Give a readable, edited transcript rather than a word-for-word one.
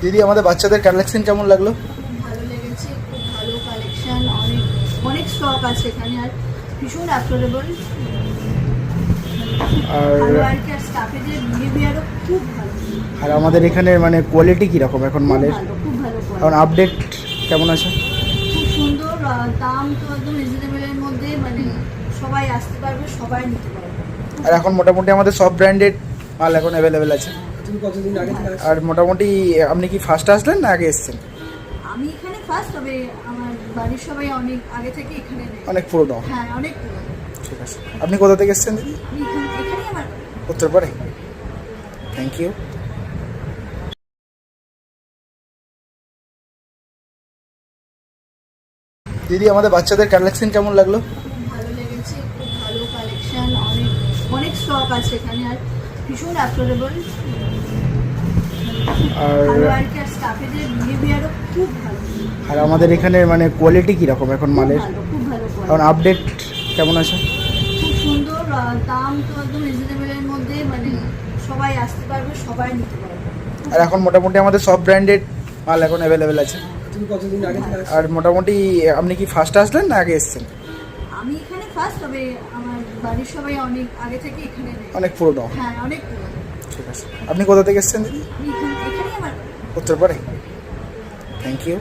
দিদি, আমাদের বাচ্চাদের কালেকশন কেমন লাগলো? ভালো লেগেছে, খুব ভালো কালেকশন, অনেক অনেক স্টক আছে এখানে, আর ভীষণ অ্যাফোর্ডেবল, আর ভালো আর কি, আর স্টাফেদের বিহেভিয়ারও খুব ভালো। আর আমাদের এখানে মানে কোয়ালিটি কীরকম এখন মালের? খুব ভালো এখন আপডেট কেমন আছে? খুব সুন্দর, দাম তো একদম রিজনেবলের মধ্যে, মানে সবাই আসতে পারবে, সবাই নিতে পারবে। আর এখন মোটামুটি আমাদের সব ব্র্যান্ডেড মাল এখন অ্যাভেলেবেল আছে। আর মোটামুটি আপনি কি ফার্স্ট আসলেন না আগে এসেছেন? আমি এখানে ফার্স্ট, তবে আমার বাড়ির সবাই অনেক আগে থেকে এখানে নেয়। অনেক পুরোনো। হ্যাঁ, অনেক পুরনো। ঠিক আছে। আপনি কোথা থেকে এসেছেন দিদি? আমি এখানেই আমার উত্তরপাড়ে। Thank you. দিদি, আমাদের বাচ্চাদের কালেকশন কেমন লাগলো? খুব ভালো লেগেছে, খুব ভালো কালেকশন, অনেক অনেক স্টক আছে এখানে, আর ভীষণ অ্যাফোর্ডেবল, আর ভালো আর কি, আর স্টাফেদের বিহেভিয়ারও খুব ভালো। আর আমাদের এখানে মানে কোয়ালিটি কীরকম এখন মালের? খুব ভালো এখন আপডেট কেমন আছে? খুব সুন্দর, দাম তো একদম রিজনেবলের মধ্যে, মানে সবাই আসতে পারবে, সবাই নিতে পারবে। আর এখন মোটামুটি আমাদের সব ব্র্যান্ডেড মাল এখন অ্যাভেলেবেল আছে। আর মোটামুটি আপনি কি ফার্স্ট আসলেন না আগে এসেছেন? আমি এখানে ফার্স্ট, তবে আমার বাড়ির সবাই অনেক আগে থেকে এখানে নেয়। অনেক পুরোনো। হ্যাঁ, অনেক পুরনো। ঠিক আছে। আপনি কোথা থেকে এসেছেন দিদি? আমি এখানেই আমার উত্তরপাড়ে। Thank you.